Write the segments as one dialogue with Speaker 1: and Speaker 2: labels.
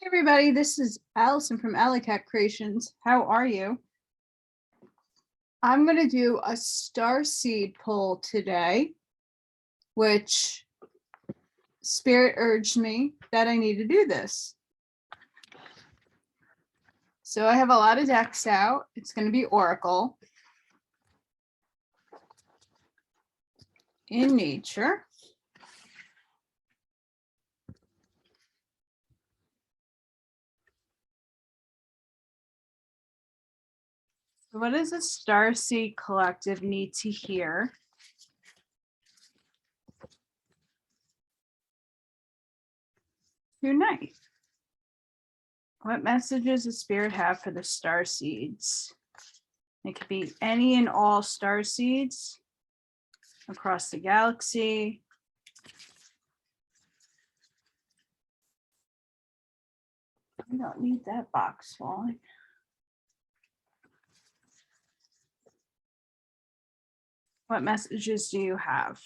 Speaker 1: Hey everybody, this is Allison from Allykatkreations. How are you? I'm going to do a Starseed pull today, which Spirit urged me that I need to do this. So I have a lot of decks out. It's going to be Oracle in nature. What does a Starseed collective need to hear? Tonight. What messages does Spirit have for the Starseeds? It could be any and all Starseeds across the galaxy. We don't need that box falling. What messages do you have?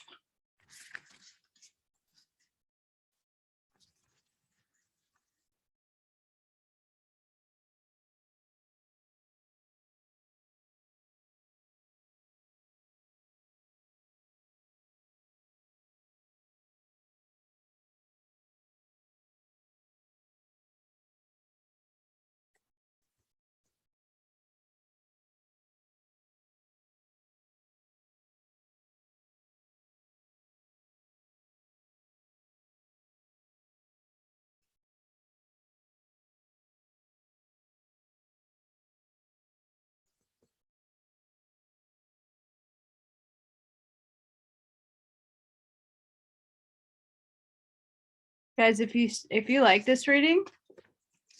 Speaker 1: Guys, if you like this reading,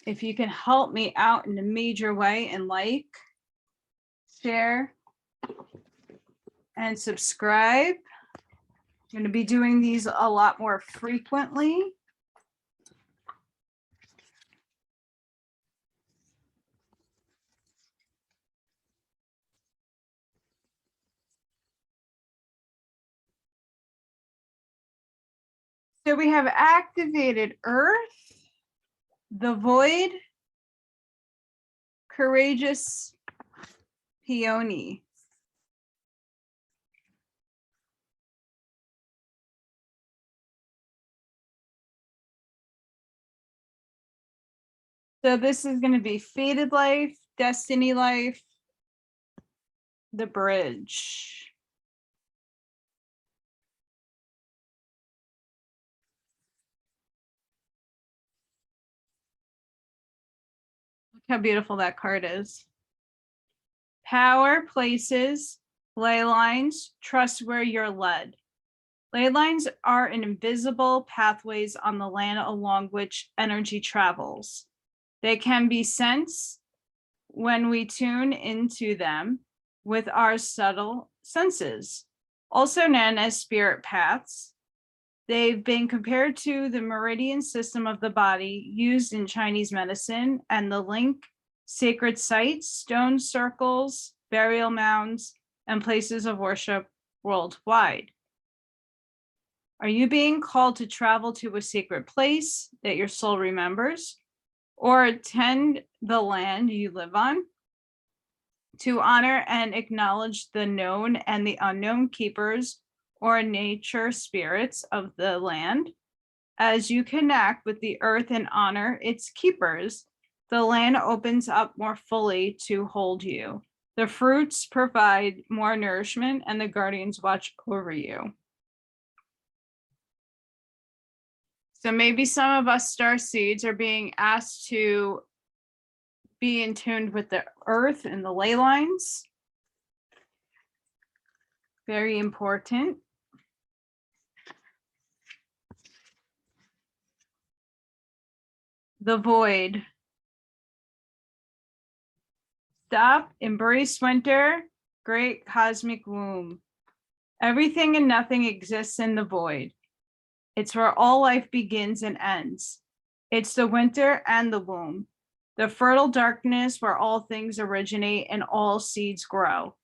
Speaker 1: if you can help me out in a major way and like, share, and subscribe. I'm going to be doing these a lot more frequently. So we have activated Earth, the Void, Courageous Peony. So this is going to be Fated Life, Destiny Life, the Bridge. Look how beautiful that card is. Power, places, ley lines, trust where you're led. Ley lines are invisible pathways on the land along which energy travels. They can be sensed when we tune into them with our subtle senses, also known as spirit paths. They've been compared to the meridian system of the body used in Chinese medicine and the link sacred sites, stone circles, burial mounds, and places of worship worldwide. Are you being called to travel to a sacred place that your soul remembers, or attend the land you live on to honor and acknowledge the known and the unknown keepers or nature spirits of the land? As you connect with the earth and honor its keepers, the land opens up more fully to hold you. The fruits provide more nourishment and the guardians watch over you. So maybe some of us starseeds are being asked to be in tune with the earth and the ley lines. Very important. The void. Stop, embrace winter, great cosmic womb. Everything and nothing exists in the void. It's where all life begins and ends. It's the winter and the womb, the fertile darkness where all things originate and all seeds grow.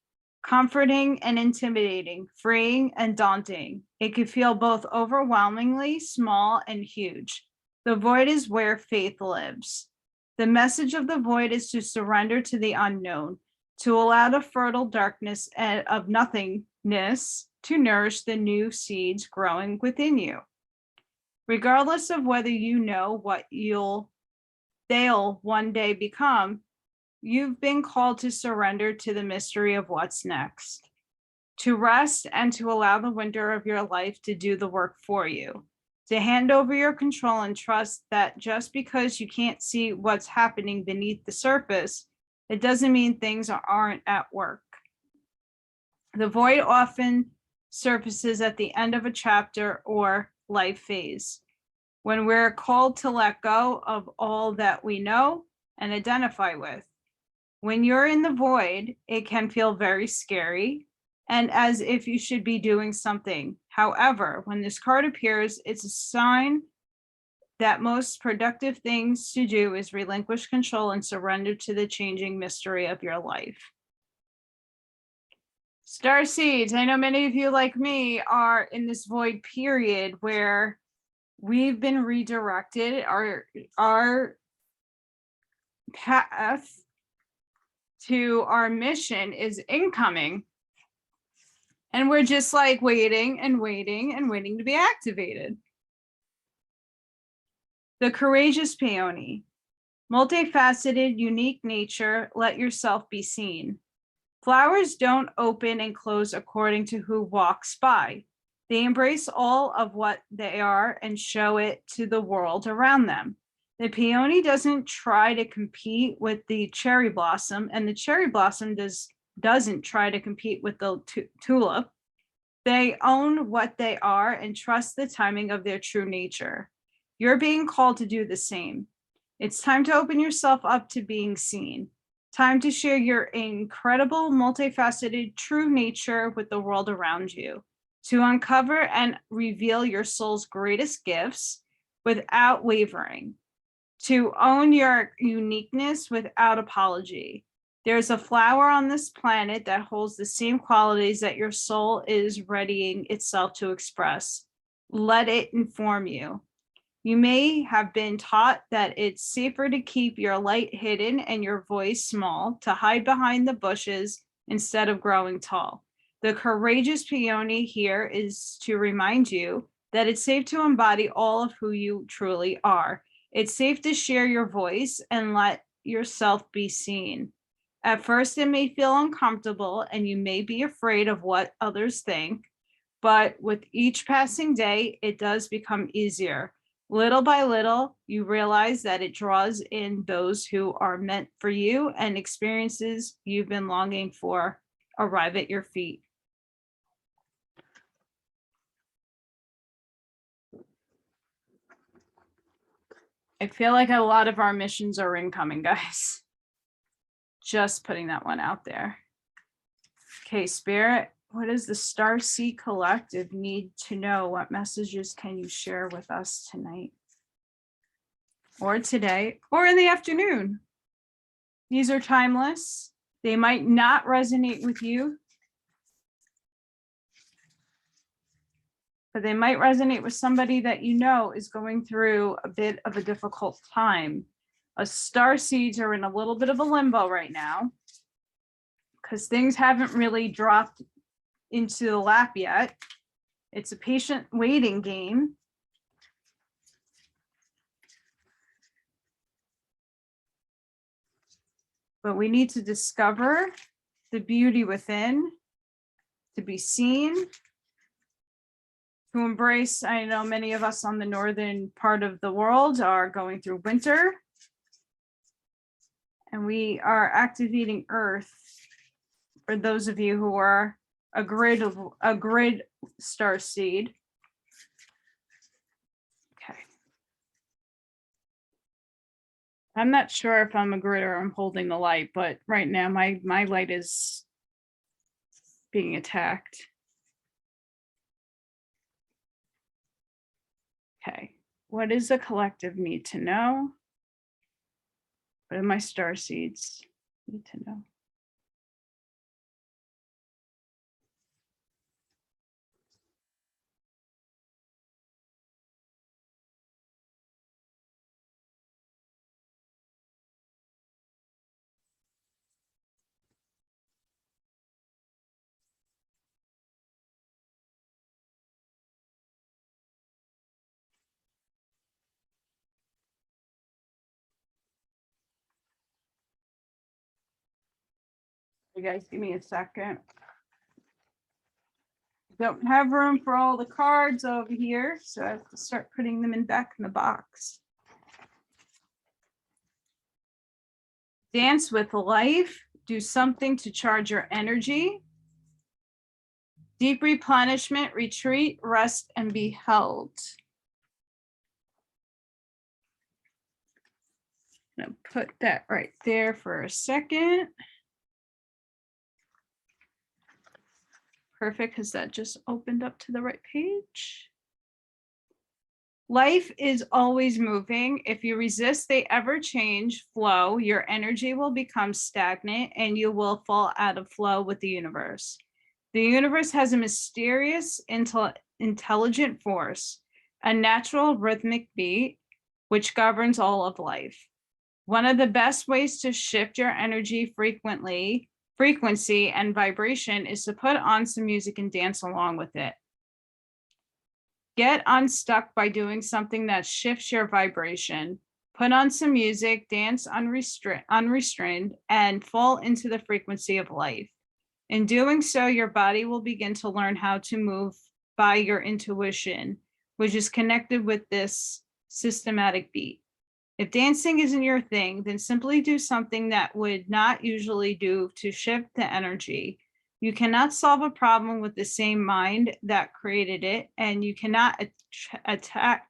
Speaker 1: Comforting and intimidating, freeing and daunting. It can feel both overwhelmingly small and huge. The void is where faith lives. The message of the void is to surrender to the unknown, to allow the fertile darkness of nothingness to nourish the new seeds growing within you. Regardless of whether you know what they'll one day become, you've been called to surrender to the mystery of what's next, to rest and to allow the winter of your life to do the work for you, to hand over your control and trust that just because you can't see what's happening beneath the surface, it doesn't mean things aren't at work. The void often surfaces at the end of a chapter or life phase, when we're called to let go of all that we know and identify with. When you're in the void, it can feel very scary and as if you should be doing something. However, when this card appears, it's a sign that most productive things to do is relinquish control and surrender to the changing mystery of your life. Starseeds, I know many of you like me are in this void period where we've been redirected. Our path to our mission is incoming. And we're just like waiting and waiting and waiting to be activated. The courageous peony, multifaceted, unique nature, let yourself be seen. Flowers don't open and close according to who walks by. They embrace all of what they are and show it to the world around them. The peony doesn't try to compete with the cherry blossom, and the cherry blossom doesn't try to compete with the tulip. They own what they are and trust the timing of their true nature. You're being called to do the same. It's time to open yourself up to being seen. Time to share your incredible, multifaceted, true nature with the world around you. To uncover and reveal your soul's greatest gifts without wavering. To own your uniqueness without apology. There's a flower on this planet that holds the same qualities that your soul is readying itself to express. Let it inform you. You may have been taught that it's safer to keep your light hidden and your voice small, to hide behind the bushes instead of growing tall. The courageous peony here is to remind you that it's safe to embody all of who you truly are. It's safe to share your voice and let yourself be seen. At first, it may feel uncomfortable and you may be afraid of what others think, but with each passing day, it does become easier. Little by little, you realize that it draws in those who are meant for you, and experiences you've been longing for arrive at your feet. I feel like a lot of our missions are incoming, guys. Just putting that one out there. Okay, Spirit, what does the Starseed Collective need to know? What messages can you share with us tonight? Or today, or in the afternoon? These are timeless. They might not resonate with you, but they might resonate with somebody that you know is going through a bit of a difficult time. Starseeds are in a little bit of a limbo right now because things haven't really dropped into the lap yet. It's a patient waiting game. But we need to discover the beauty within, to be seen, to embrace. I know many of us on the northern part of the world are going through winter. And we are activating Earth for those of you who are a grid starseed. Okay. I'm not sure if I'm a grid or I'm holding the light, but right now my light is being attacked. Okay. What does the collective need to know? What do my starseeds need to know? You guys give me a second. Don't have room for all the cards over here, so I have to start putting them back in the box. Dance with life. Do something to charge your energy. Deep replenishment, retreat, rest, and be held. I'm going to put that right there for a second. Perfect, because that just opened up to the right page. Life is always moving. If you resist the ever-change flow, your energy will become stagnant and you will fall out of flow with the universe. The universe has a mysterious, intelligent force, a natural rhythmic beat, which governs all of life. One of the best ways to shift your energy frequency and vibration is to put on some music and dance along with it. Get unstuck by doing something that shifts your vibration. Put on some music, dance unrestrained, and fall into the frequency of life. In doing so, your body will begin to learn how to move by your intuition, which is connected with this systematic beat. If dancing isn't your thing, then simply do something that would not usually do to shift the energy. You cannot solve a problem with the same mind that created it, and you cannot attract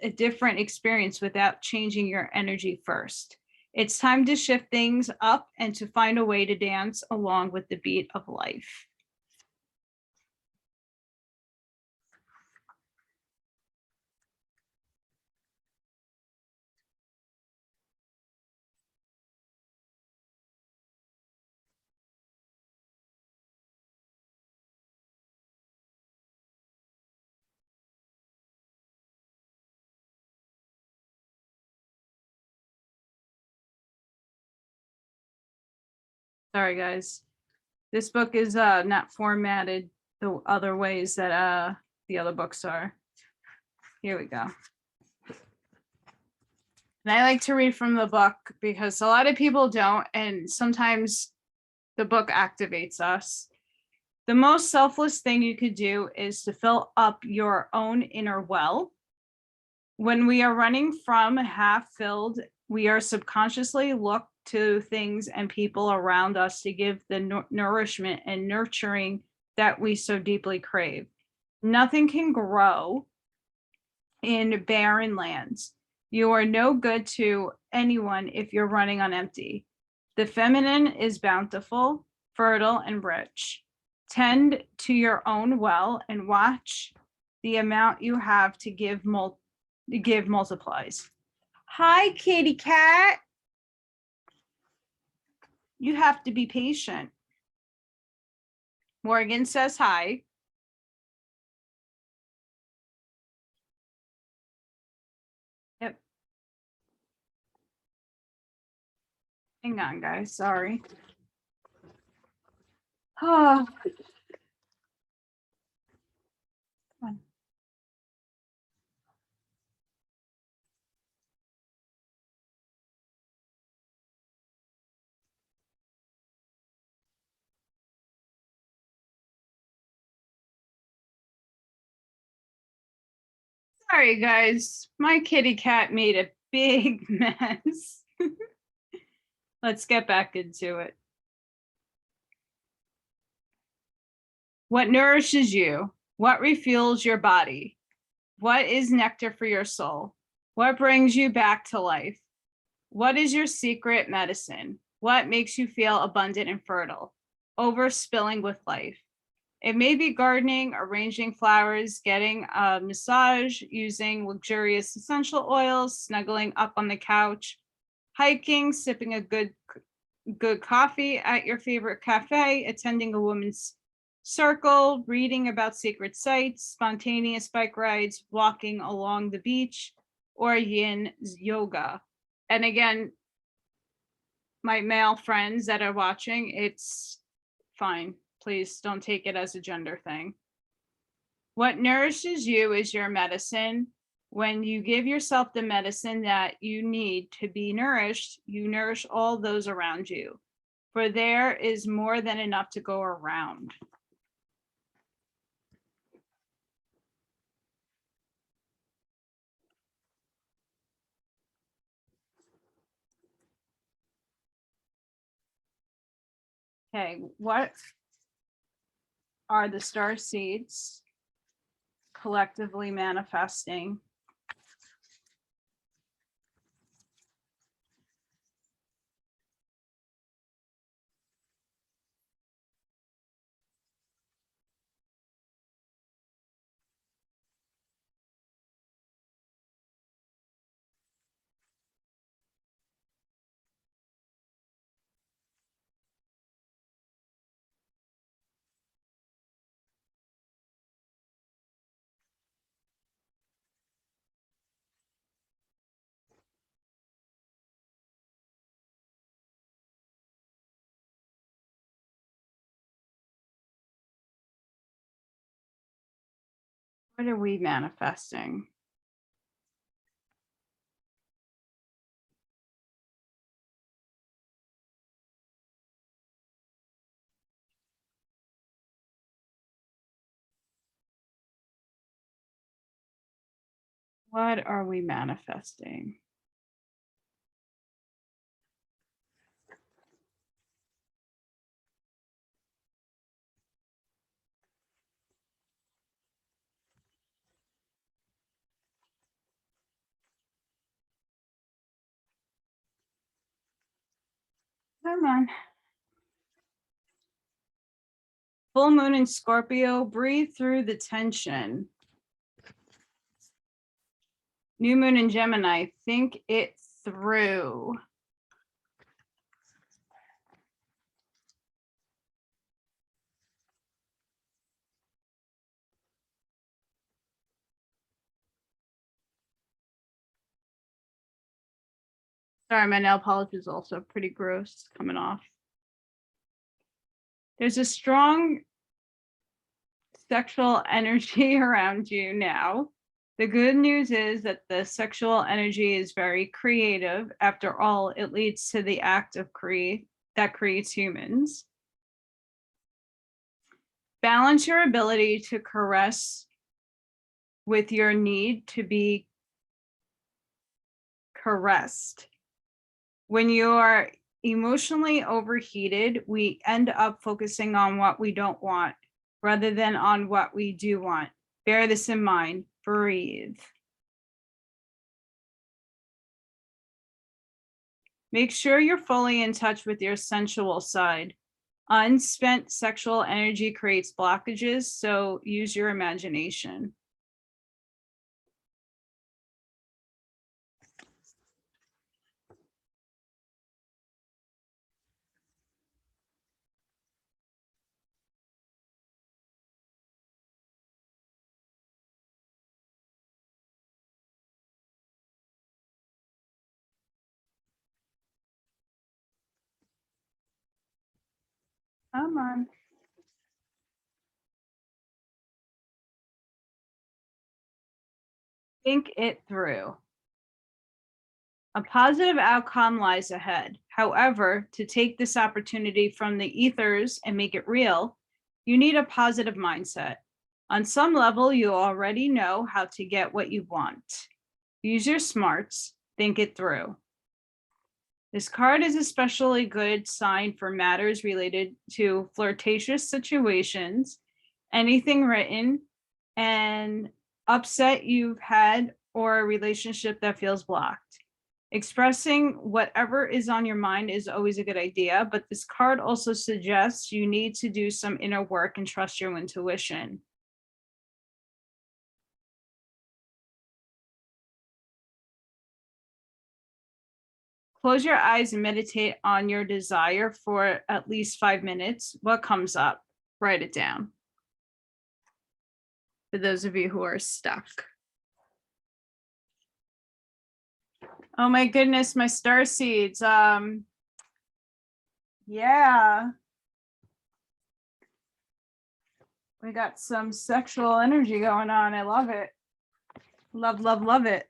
Speaker 1: a different experience without changing your energy first. It's time to shift things up and to find a way to dance along with the beat of life. Sorry, guys. This book is not formatted the other ways that the other books are. Here we go. And I like to read from the book because a lot of people don't, and sometimes the book activates us. The most selfless thing you could do is to fill up your own inner well. When we are running from half filled, we are subconsciously look to things and people around us to give the nourishment and nurturing that we so deeply crave. Nothing can grow in barren lands. You are no good to anyone if you're running on empty. The feminine is bountiful, fertile, and rich. Tend to your own well and watch the amount you have to give multiplies. Hi, kitty cat. You have to be patient. Morgan says hi. Yep. Hang on, guys. Sorry. Oh. Come on. Sorry, guys. My kitty cat made a big mess. Let's get back into it. What nourishes you? What refuels your body? What is nectar for your soul? What brings you back to life? What is your secret medicine? What makes you feel abundant and fertile? Overspilling with life. It may be gardening, arranging flowers, getting a massage, using luxurious essential oils, snuggling up on the couch, hiking, sipping a good coffee at your favorite cafe, attending a women's circle, reading about secret sites, spontaneous bike rides, walking along the beach, or yin yoga. And again, my male friends that are watching, it's fine. Please don't take it as a gender thing. What nourishes you is your medicine. When you give yourself the medicine that you need to be nourished, you nourish all those around you, for there is more than enough to go around. Okay, what are the star seeds collectively manifesting? What are we manifesting? What are we manifesting? Come on. Full moon in Scorpio, breathe through the tension. New moon in Gemini, think it through. Sorry, my nail polish is also pretty gross coming off. There's a strong sexual energy around you now. The good news is that the sexual energy is very creative. After all, it leads to the act of that creates humans. Balance your ability to caress with your need to be caressed. When you are emotionally overheated, we end up focusing on what we don't want rather than on what we do want. Bear this in mind. Breathe. Make sure you're fully in touch with your sensual side. Unspent sexual energy creates blockages, so use your imagination. Come on. Think it through. A positive outcome lies ahead. However, to take this opportunity from the ethers and make it real, you need a positive mindset. On some level, you already know how to get what you want. Use your smarts, think it through. This card is especially good sign for matters related to flirtatious situations, anything written, and upset you've had, or a relationship that feels blocked. Expressing whatever is on your mind is always a good idea, but this card also suggests you need to do some inner work and trust your intuition. Close your eyes and meditate on your desire for at least 5 minutes. What comes up? Write it down. For those of you who are stuck. Oh my goodness, my star seeds. Yeah. We got some sexual energy going on. I love it. Love, love, love it.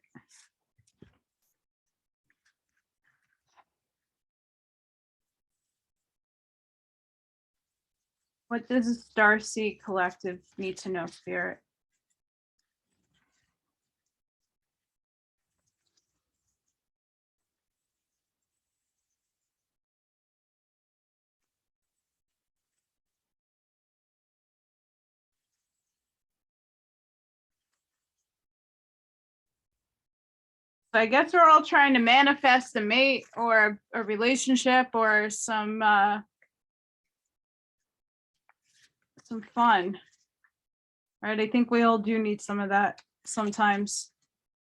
Speaker 1: What does the Starseed Collective need to know, Spirit? So I guess we're all trying to manifest a mate or a relationship or some fun. Right? I think we all do need some of that sometimes,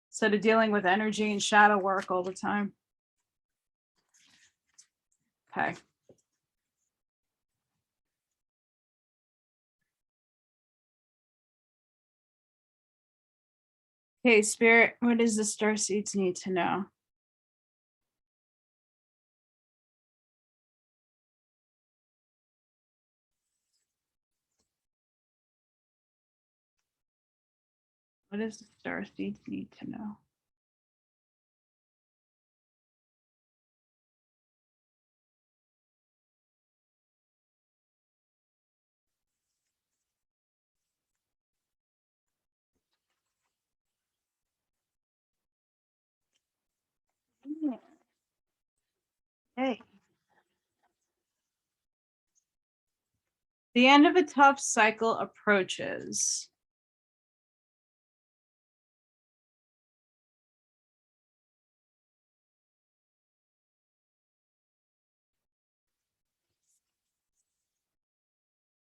Speaker 1: instead of dealing with energy and shadow work all the time. Okay. Okay, Spirit, what does the Starseeds need to know? What does the Starseeds need to know? Hey. The end of a tough cycle approaches.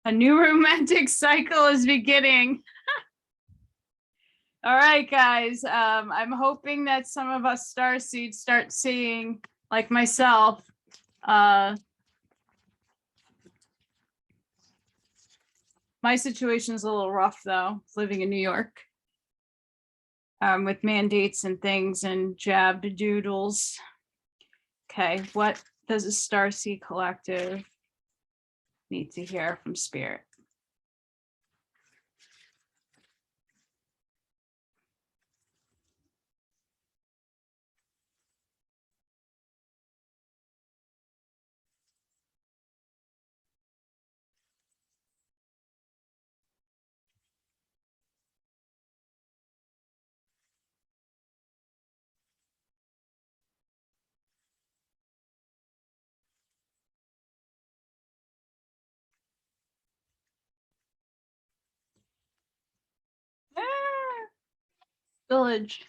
Speaker 1: A new romantic cycle is beginning. All right, guys. I'm hoping that some of us Starseeds start seeing, like myself, my situation's a little rough though, living in New York, with mandates and things and jabbed doodles. Okay, what does a Starseed Collective need to hear from Spirit? Village.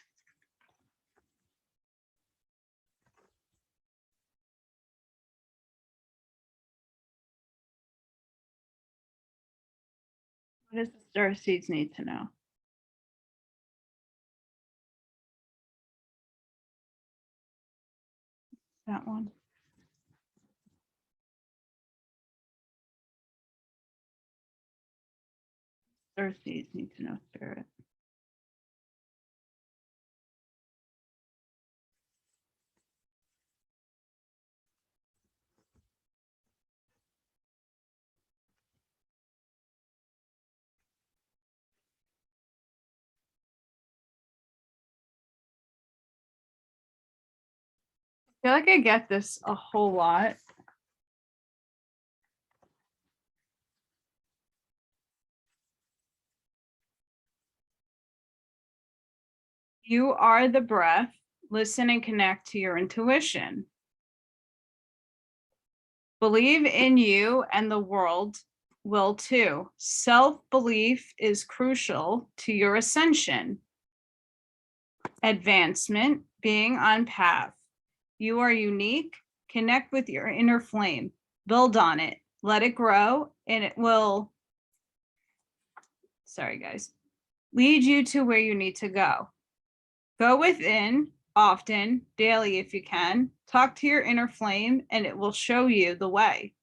Speaker 1: What does the Starseeds need to know? That one. Starseeds need to know, Spirit. I feel like I get this a whole lot. You are the breath. Listen and connect to your intuition. Believe in you and the world will too. Self-belief is crucial to your ascension. Advancement, being on path. You are unique. Connect with your inner flame. Build on it. Let it grow and it will, sorry guys, lead you to where you need to go. Go within often, daily if you can. Talk to your inner flame and it will show you the way.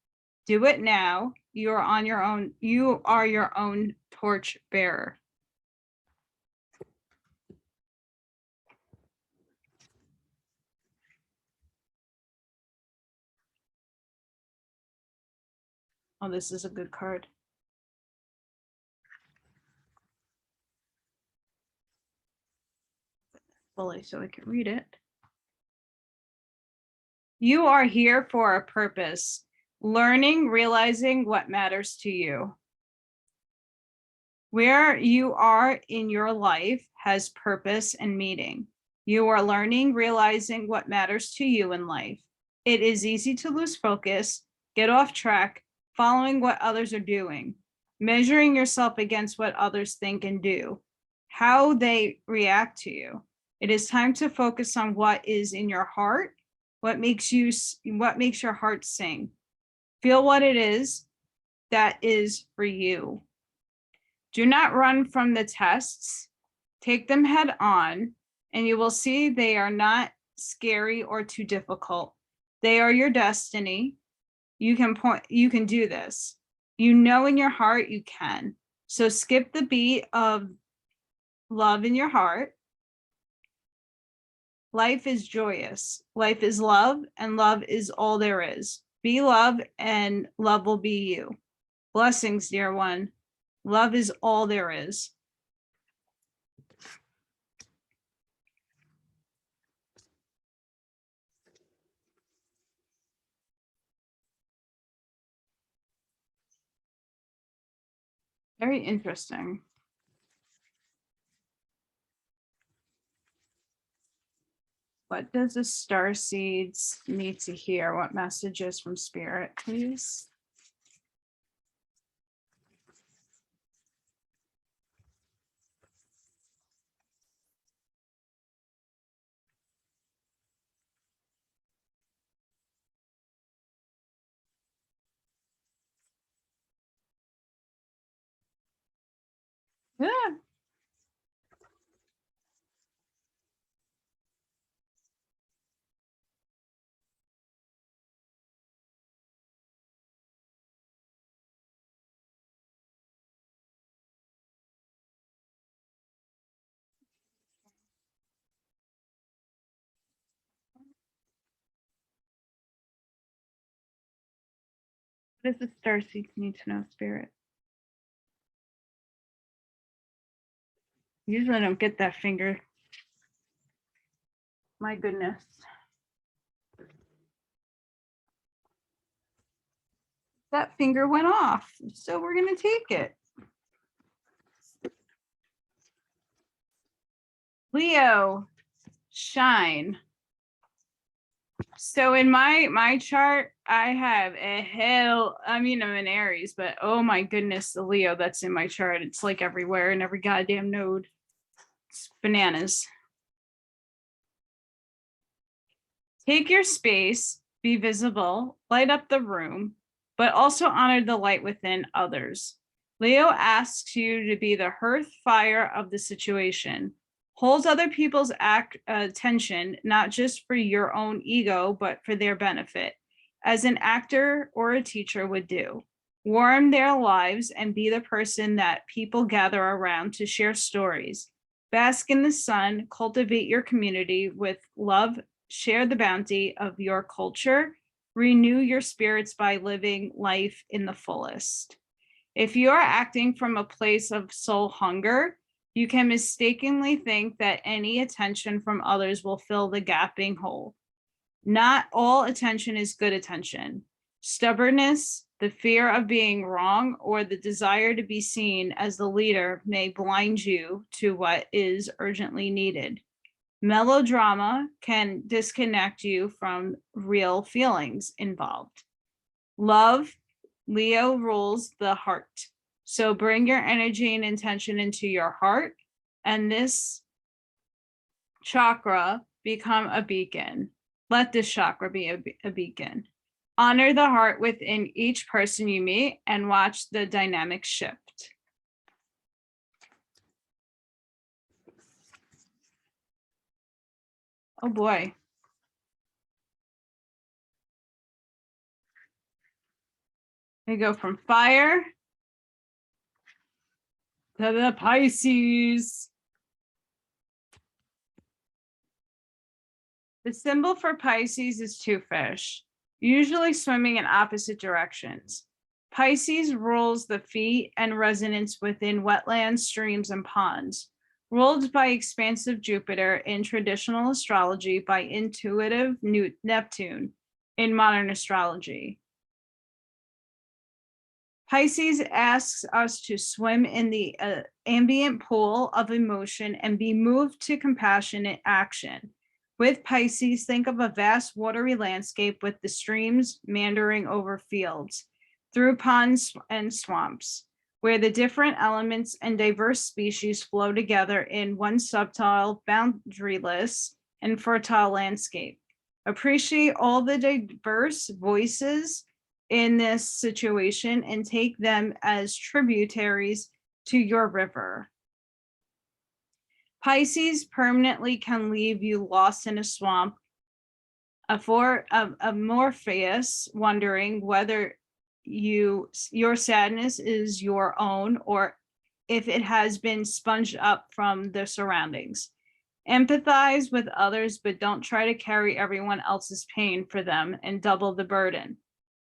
Speaker 1: Do it now. You are on your own. You are your own torch bearer. Oh, this is a good card. fully so I can read it. You are here for a purpose, learning, realizing what matters to you. Where you are in your life has purpose and meaning. You are learning, realizing what matters to you in life. It is easy to lose focus, get off track, following what others are doing, measuring yourself against what others think and do, how they react to you. It is time to focus on what is in your heart, what makes your heart sing. Feel what it is that is for you. Do not run from the tests. Take them head on, and you will see they are not scary or too difficult. They are your destiny. You can do this. You know in your heart you can. So skip the beat of love in your heart. Life is joyous. Life is love, and love is all there is. Be love, and love will be you. Blessings, dear one. Love is all there is. Very interesting. What does the starseeds need to hear? What messages from spirit, please? Yeah. What does the starseeds need to know, spirit? Usually I don't get that finger. My goodness. That finger went off, so we're going to take it. Leo, shine. So in my chart, I have I'm an Aries, but oh my goodness, the Leo that's in my chart, it's like everywhere in every goddamn node. It's bananas. Take your space, be visible, light up the room, but also honor the light within others. Leo asks you to be the hearth fire of the situation. Holds other people's attention, not just for your own ego, but for their benefit, as an actor or a teacher would do. Warm their lives and be the person that people gather around to share stories. Bask in the sun, cultivate your community with love, share the bounty of your culture, renew your spirits by living life in the fullest. If you are acting from a place of soul hunger, you can mistakenly think that any attention from others will fill the gaping hole. Not all attention is good attention. Stubbornness, the fear of being wrong, or the desire to be seen as the leader may blind you to what is urgently needed. Melodrama can disconnect you from real feelings involved. Love, Leo rules the heart. So bring your energy and intention into your heart, and this chakra become a beacon. Let this chakra be a beacon. Honor the heart within each person you meet and watch the dynamic shift. Oh boy. They go from fire to the Pisces. The symbol for Pisces is two fish, usually swimming in opposite directions. Pisces rules the feet and resonance within wetlands, streams, and ponds. ruled by expansive Jupiter in traditional astrology, by intuitive Neptune in modern astrology. Pisces asks us to swim in the ambient pool of emotion and be moved to compassionate action. With Pisces, think of a vast watery landscape with the streams meandering over fields, through ponds and swamps, where the different elements and diverse species flow together in one subtle, boundaryless, and fertile landscape. Appreciate all the diverse voices in this situation and take them as tributaries to your river. Pisces permanently can leave you lost in a swamp, a Morpheus wondering whether your sadness is your own or if it has been sponged up from the surroundings. Empathize with others, but don't try to carry everyone else's pain for them and double the burden.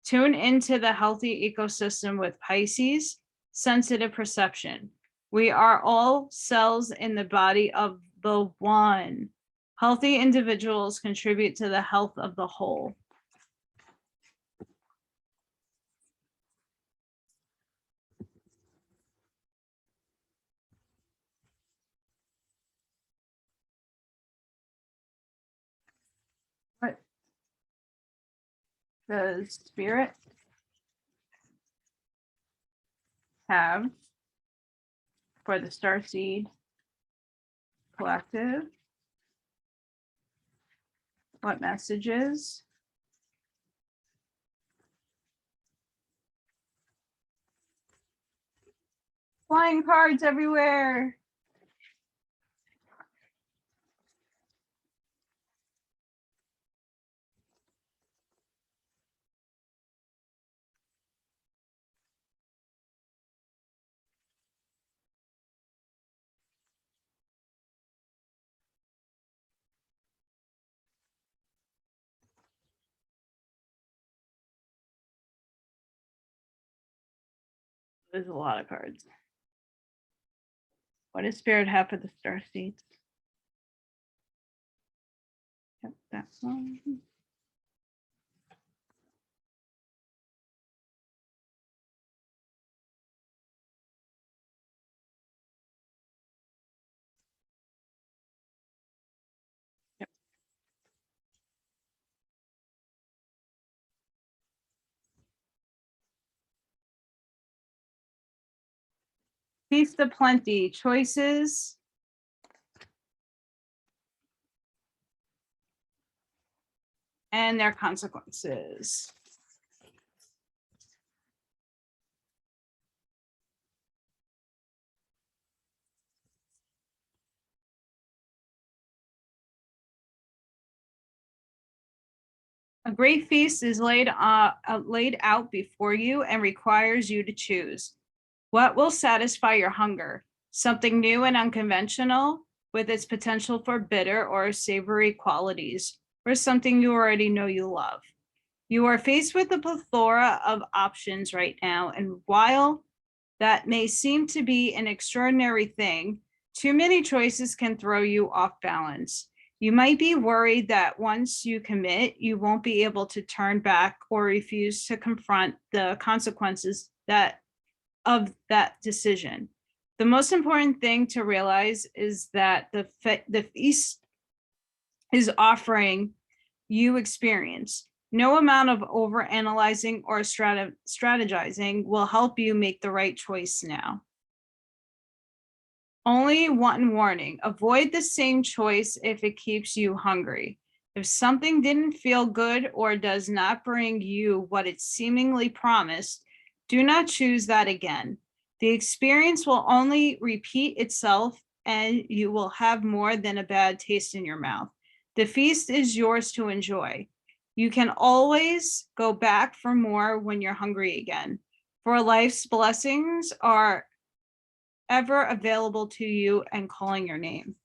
Speaker 1: Tune into the healthy ecosystem with Pisces, sensitive perception. We are all cells in the body of the one. Healthy individuals contribute to the health of the whole. What does Spirit have for the Starseed Collective? What messages? Flying cards everywhere. There's a lot of cards. What does Spirit have for the Starseeds? Yep, that's one. Yep. Feast of Plenty, choices. And their consequences. A great feast is laid out before you and requires you to choose. What will satisfy your hunger? Something new and unconventional with its potential for bitter or savory qualities, or something you already know you love. You are faced with a plethora of options right now, and while that may seem to be an extraordinary thing, too many choices can throw you off balance. You might be worried that once you commit, you won't be able to turn back or refuse to confront the consequences of that decision. The most important thing to realize is that the feast is offering you experience. No amount of overanalyzing or strategizing will help you make the right choice now. Only one warning: avoid the same choice if it keeps you hungry. If something didn't feel good or does not bring you what it seemingly promised, do not choose that again. The experience will only repeat itself and you will have more than a bad taste in your mouth. The feast is yours to enjoy. You can always go back for more when you're hungry again. For life's blessings are ever available to you and calling your name.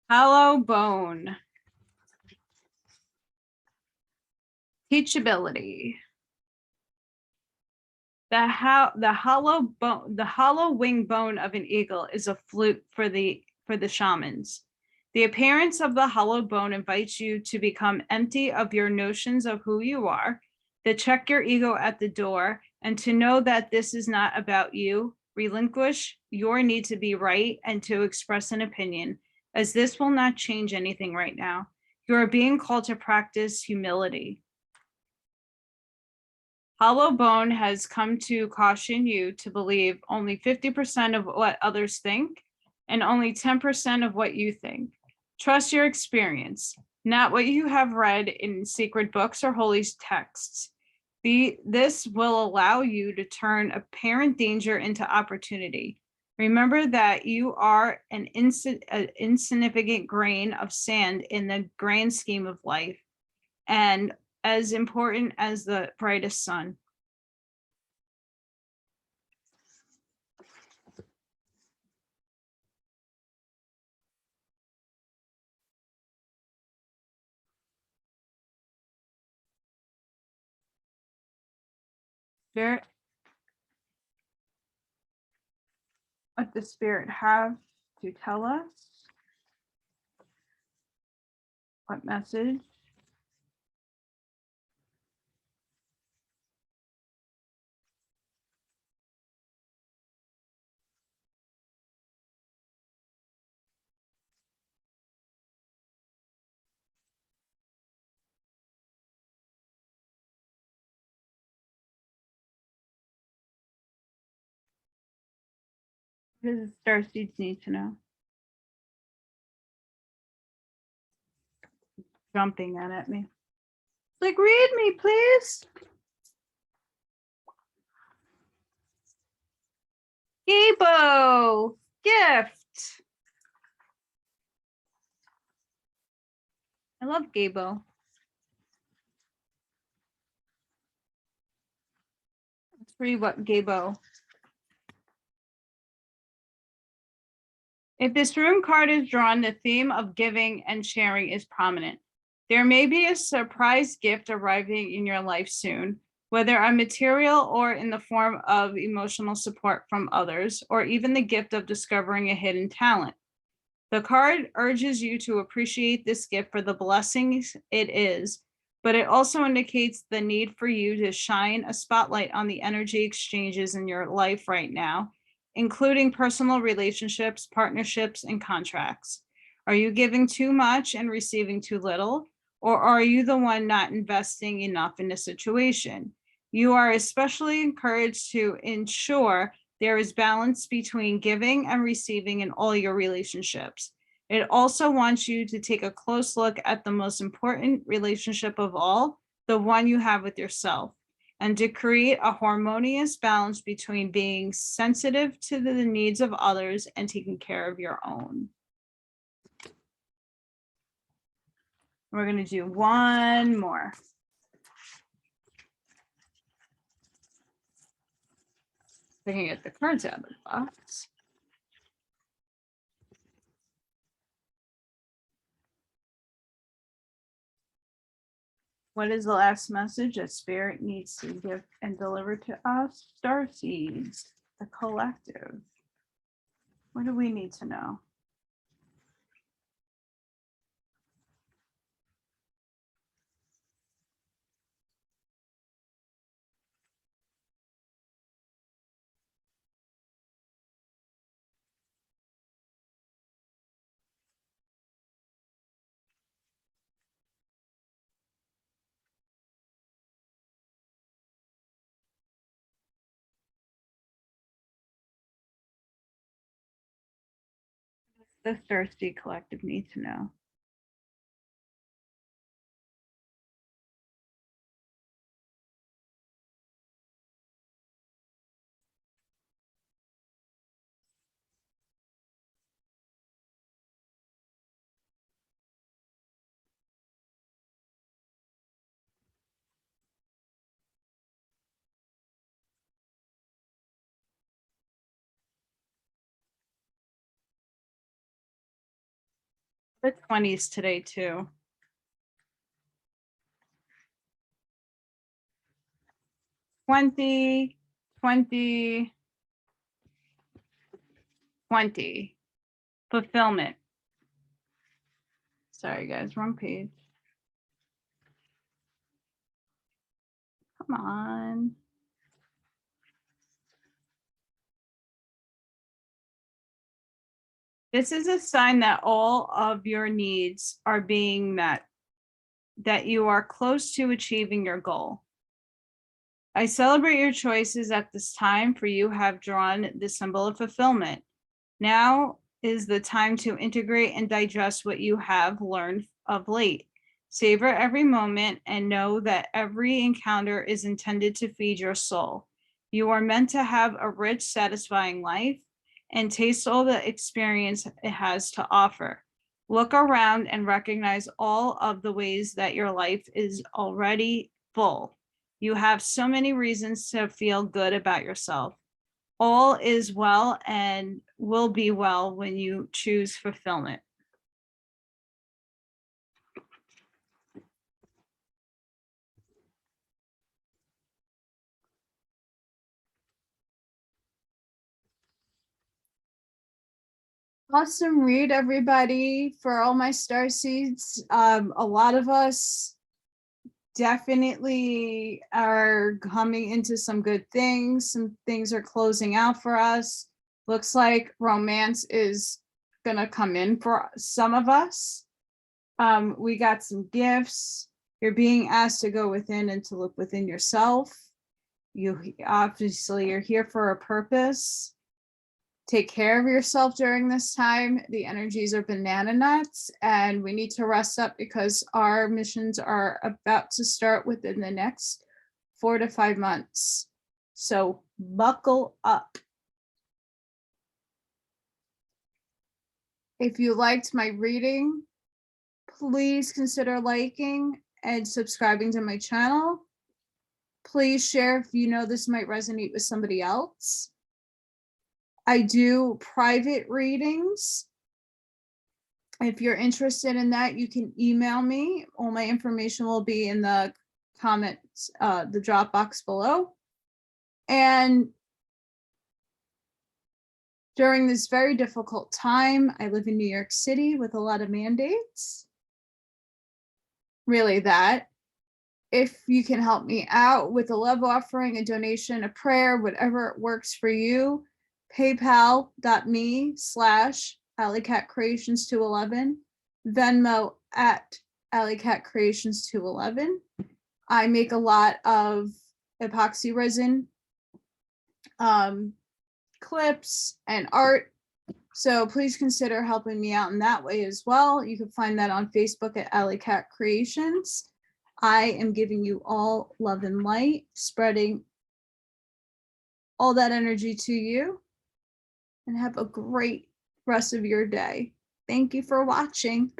Speaker 1: Hollow bone. Teachability. The hollow wing bone of an eagle is a flute for the shamans. The appearance of the hollow bone invites you to become empty of your notions of who you are, to check your ego at the door, and to know that this is not about you. Relinquish your need to be right and to express an opinion, as this will not change anything right now. You are being called to practice humility. Hollow bone has come to caution you to believe only 50% of what others think and only 10% of what you think. Trust your experience, not what you have read in secret books or holy texts. This will allow you to turn apparent danger into opportunity. Remember that you are an insignificant grain of sand in the grand scheme of life, and as important as the brightest sun. Spirit, what the spirit have to tell us? What message? What does Starseeds need to know? Jumping at me. Like, read me, please. Gabo, gift. I love Gabo. Let's read what Gabo. If this rune card is drawn, the theme of giving and sharing is prominent. There may be a surprise gift arriving in your life soon, whether a material or in the form of emotional support from others, or even the gift of discovering a hidden talent. The card urges you to appreciate this gift for the blessings it is, but it also indicates the need for you to shine a spotlight on the energy exchanges in your life right now, including personal relationships, partnerships, and contracts. Are you giving too much and receiving too little? Or are you the one not investing enough in a situation? You are especially encouraged to ensure there is balance between giving and receiving in all your relationships. It also wants you to take a close look at the most important relationship of all, the one you have with yourself, and to create a harmonious balance between being sensitive to the needs of others and taking care of your own. We're going to do one more. I can get the cards out of the box. What is the last message that spirit needs to give and deliver to us? Starseeds, the collective. What do we need to know? The Starseed collective needs to know. The 20s today too. 20, 20, 20. Fulfillment. Sorry, guys, wrong page. Come on. This is a sign that all of your needs are being met, that you are close to achieving your goal. I celebrate your choices at this time, for you have drawn the symbol of fulfillment. Now is the time to integrate and digest what you have learned of late. Savor every moment and know that every encounter is intended to feed your soul. You are meant to have a rich, satisfying life and taste all the experience it has to offer. Look around and recognize all of the ways that your life is already full. You have so many reasons to feel good about yourself. All is well and will be well when you choose fulfillment. Awesome read, everybody, for all my star seeds. A lot of us definitely are coming into some good things. Some things are closing out for us. Looks like romance is gonna come in for some of us. We got some gifts. You're being asked to go within and to look within yourself. You obviously, you're here for a purpose. Take care of yourself during this time. The energies are banana nuts, and we need to rest up because our missions are about to start within the next 4 to 5 months. So buckle up. If you liked my reading, please consider liking and subscribing to my channel. Please share if you know this might resonate with somebody else. I do private readings. If you're interested in that, you can email me. All my information will be in the comments, the drop box below. And during this very difficult time, I live in New York City with a lot of mandates. Really that. If you can help me out with a love offering, a donation, a prayer, whatever works for you, paypal.me/AllyKatzkreations211, Venmo at AllyKatzkreations211. I make a lot of epoxy resin clips and art, so please consider helping me out in that way as well. You can find that on Facebook at AllyKatzkreations. I am giving you all love and light, spreading all that energy to you, and have a great rest of your day. Thank you for watching.